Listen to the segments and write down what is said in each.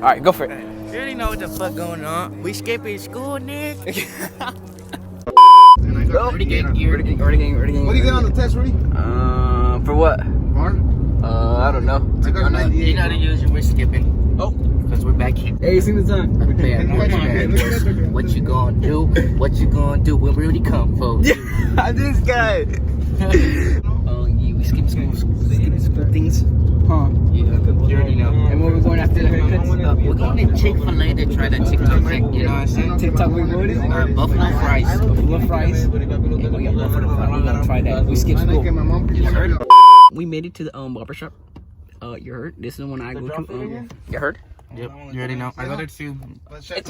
Alright, go for it. You already know what the fuck going on. We skipping school, Nick. Already getting. What do you get on the test, Rudy? For what? Bar? I don't know. I got an idea. You know the usual, we're skipping. Oh, Because we're back here. hey, sing the song. What you gonna do? What you gonna do when Rudy come for you? This guy. Oh, yeah, we skip school things. Huh? Yeah, you already know. And where we going after the haircuts? We're going to Chick-fil-A to try the TikTok thing, you know what I'm saying? TikTok, what is it? Buffalo fries. Buffalo fries. Yeah, we got buffalo fries. We're gonna try that. We skip school. You heard? We made it to the barber shop. You heard? This is the one I go to. You heard? Yep, you already know. I got it too. Hey,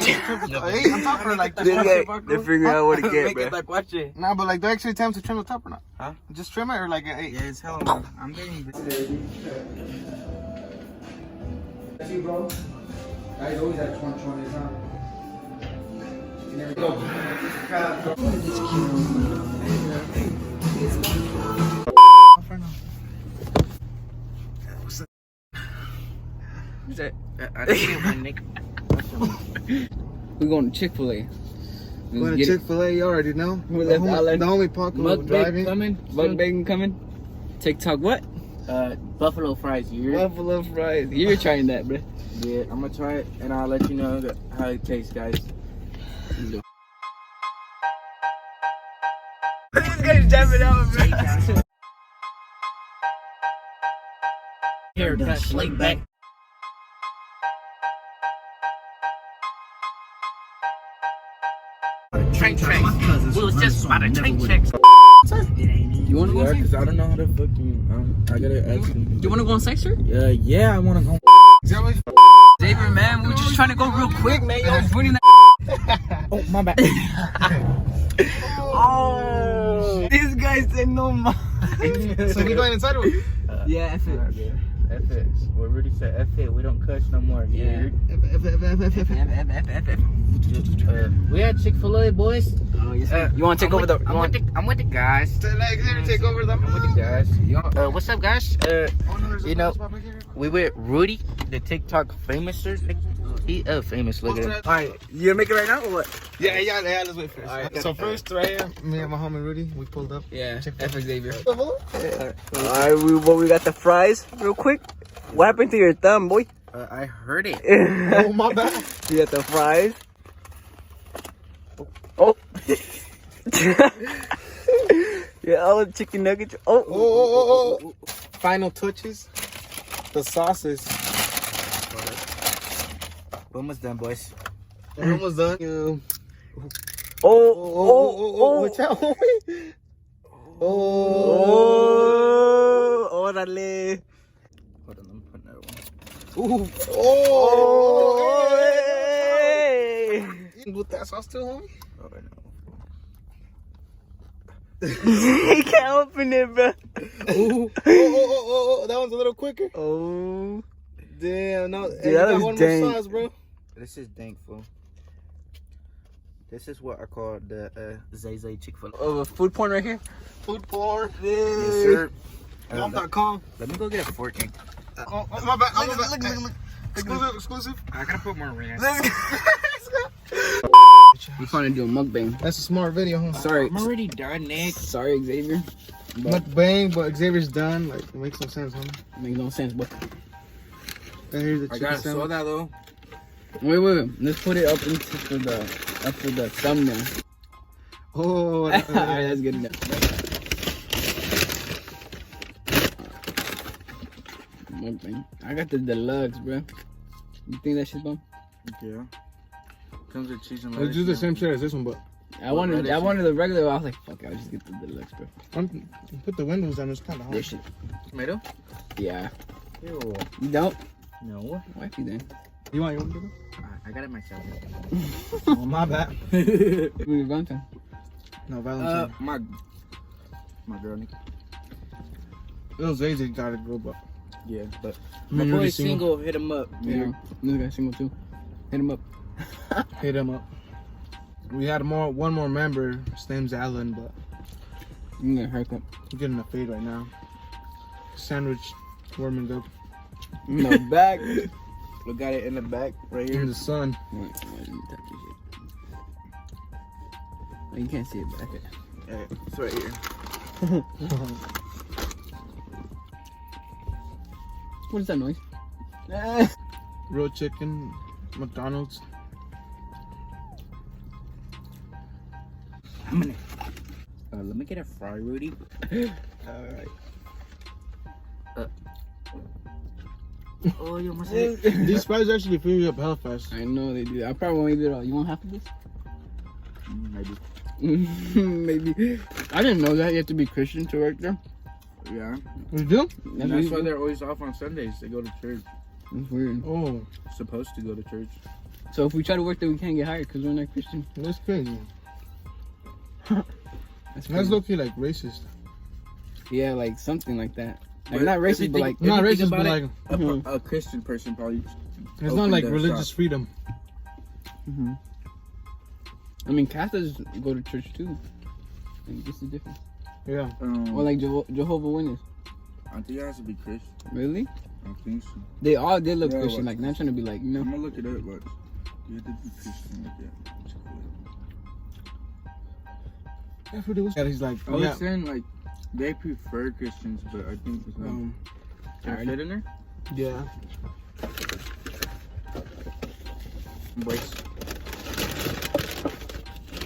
I'm talking for like They figure out what to get, bro. Like, watch it. Nah, but like, do I actually time to trim the top or not? Huh? Just trim it or like, hey? Yeah, it's hell. I'm getting See, bro. Guys always have 20 huh? You never go. Who's that? I think it went Nick. We're going to Chick-fil-A. Going to Chick-fil-A, you already know. We The left Allen. homie Paco driving. Mukbang coming. TikTok what? Buffalo fries, you heard? Buffalo fries. You're trying that, bro. Yeah, I'm gonna try it and I'll let you know how it tastes, guys. This guy's jumping out, bro. Haircut, slick back. Train checks. We was just about to train checks. You want to go? Yeah, because I don't know how to fucking. I gotta ask him. You want to go on sex, sir? Yeah, I want to go. Xavier, man, we were just trying to go real quick, man. Yo, was winning that. Oh, my bad. Oh, this guy said no, man. So you going inside or? Yeah, F it. F it. We already said F it. We don't cuss no more. Yeah. We had Chick-fil-A, boys. Oh, yes, you want to take over the? I'm with the guys. Take over them. I'm with the guys. What's up, guys? You know, we with Rudy, the TikTok famouser. He famous. Look at him. All right, you gonna make it right now or what? Yeah, let's wait first. All right. So first, right here, me and my homie Rudy, we pulled up. Yeah, F Xavier. Oh, Alright, we got the fries real quick. What happened to your thumb, boy? I heard it. my bad. You got the fries. Oh. Yeah, all the chicken nuggets. Oh. Final touches. The sauces. We're almost done, boys. We're almost done. Oh. Watch out, homie. Orale. Hold on, let me put another one. Hey. With that sauce too, homie? Oh, I know. He can't open it, bro. That one's a little quicker. Oh. Damn, no. Dude, Hey, you that got was one dang. more sauce, bro. This is thankful. This is what I call the Zay Chick-fil-A. Oh, food porn right here. Food porn. Yes, sir. Bomb.com. Let me go get a fork. Oh, my bad. Look. Exclusive. I gotta put more ranch. We're trying to do a mukbang. That's a smart video, huh? Sorry. I'm already done, Nick. Sorry, Xavier. But Mukbang, but Xavier's done. Like, it makes no sense, huh? makes no sense, but And here's the I chicken got sandwich. soda though. wait. Let's put it up for the thumbnail. Oh, Alright, that's good enough. Mukbang. I got the deluxe, bro. You think that shit's bomb? Yeah. Comes with cheese and let's do the same shit as this one, but I wanted the regular. I was like, fuck it, I'll just get the deluxe, bro. put the windows down. It's kind of hot. This shit. tomato. Yeah. Ew. You don't? No. Why you then? You want your own? I got it myself. Oh, my bad. We're going to. No, Valentine. My girl, Nick. Those days they gotta grow up. Yeah, but My boy single, hit him up. Yeah. This guy's single too. Hit him up. Hit him up. We had one more member. His name's Alan, but You get a haircut. we're getting a fade right now. Sandwich warming up. No back. We got it in the back right here. In the sun. Wait, let me touch this shit. Oh, you can't see it back there. Yeah, it's right here. What is that noise? Grilled chicken, McDonald's. I'm gonna. Let me get a fry, Rudy. Alright. Oh, you almost hit. These fries actually fill you up hell fast. I know they do. I probably won't eat it all. You want half of this? Maybe. Maybe. I didn't know that. You have to be Christian to work there. Yeah. You do? That's why they're always off on Sundays. They go to church. That's weird. Oh, Supposed to go to church. So if we try to work there, we can't get hired because we're not Christian. that's crazy. That's That's low-key like racist. Yeah, like something like that. Like But not if you racist, but think- like if Not you think racist, but about like Mhm. A Christian person probably. it's opened not like a religious shop. freedom. I mean, Catholics go to church too. Like, this is different. Yeah. Or like Jehovah Witness. I think it has to be Christian. Really? I think so. They all did look Yeah, Christian. what- Like not trying to be like, you know. I'm gonna look it up, but you have to be Christian like that. That's what it was. Yeah, he's like, I was yeah. saying like they prefer Christians, but I think it's like. Can I fit in there? Yeah. Boys.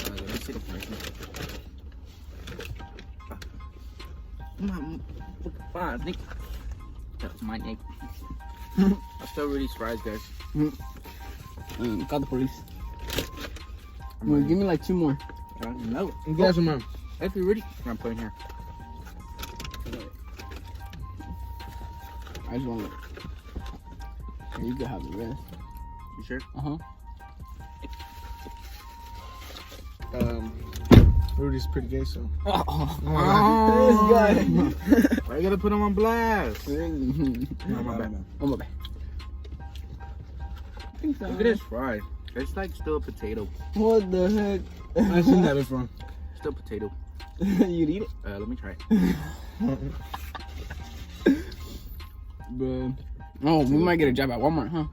Let me see the price. I think that's my neck. I still really fries, guys. Call the police. Well, give me like 2 more. No. You guys some more. If you're ready, I'm putting here. I just want to. You can have the rest. You sure? Rudy's pretty gay, so. Oh, This guy. Why you gotta put him on blast? Oh my bad. my bad. I think so. Look at this fry. It's like still a potato. What the heck? I've seen that before. Still potato. You'd eat it? Let me try it. Bro. Oh, we might get a job at Walmart, huh?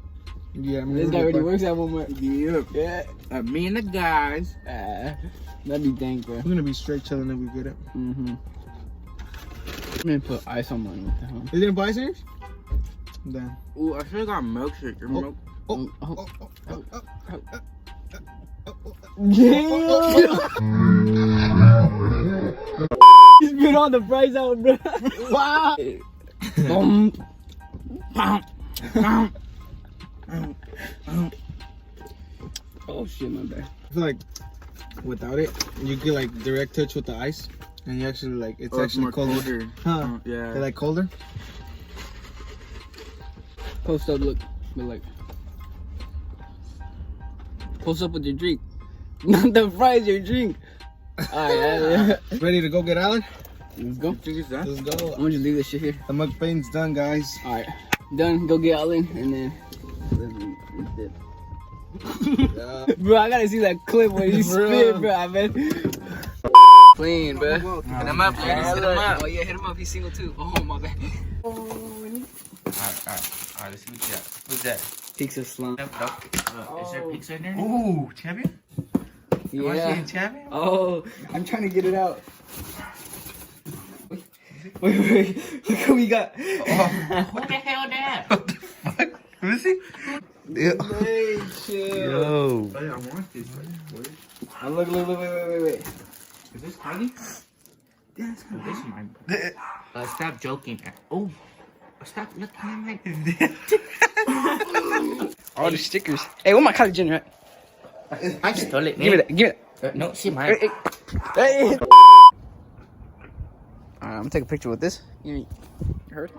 Yeah, I mean, This guy already works at Walmart. Yeah. Yeah. Me and the guys. That'd be dang, bro. We're gonna be straight chilling if we get it. I'm gonna put ice on mine. What the hell? You didn't buy yours? Damn. Ooh, I should have got milkshake. Your milk. Oh, Oh. oh, oh, oh. Yeah. He's been on the price out, bro. Wow. Oh shit, my bad. I feel like without it, you get like direct touch with the ice, and you actually like it's actually more colder. Huh? Yeah. They're like colder. Post up, look, but like, post up with your drink, not the fries, your drink. All right, Ready to go get Alan? let's go. Think it's done? Let's I'm go. gonna just leave this shit here. The mukbang's done, guys. All right, done. Go get Allen, and then. Let's dip. Bro, I gotta see that clip when he spit, bro. I bet. Clean, bro. Hit him up, ladies. Hit him up. Oh yeah, hit him up. He's single too. Oh my bad. Alright, let's see what you got. Who's that? Pizza slump. Is there pizza in there? Ooh, champion. Yeah. champion? Oh, I'm trying to get it out. Wait. Look what we got. Who the hell that? What the fuck? Let me see. Hey, chill. Yo. Hey, I want this. Oh, look, wait. Is this tiny? Yeah, it's kind of this mine. Stop joking. Oh, stop looking at my. All the stickers. Hey, what my college in, right? I stole it, man. Give it. No, see mine. Hey. I'm gonna take a picture with this. You heard?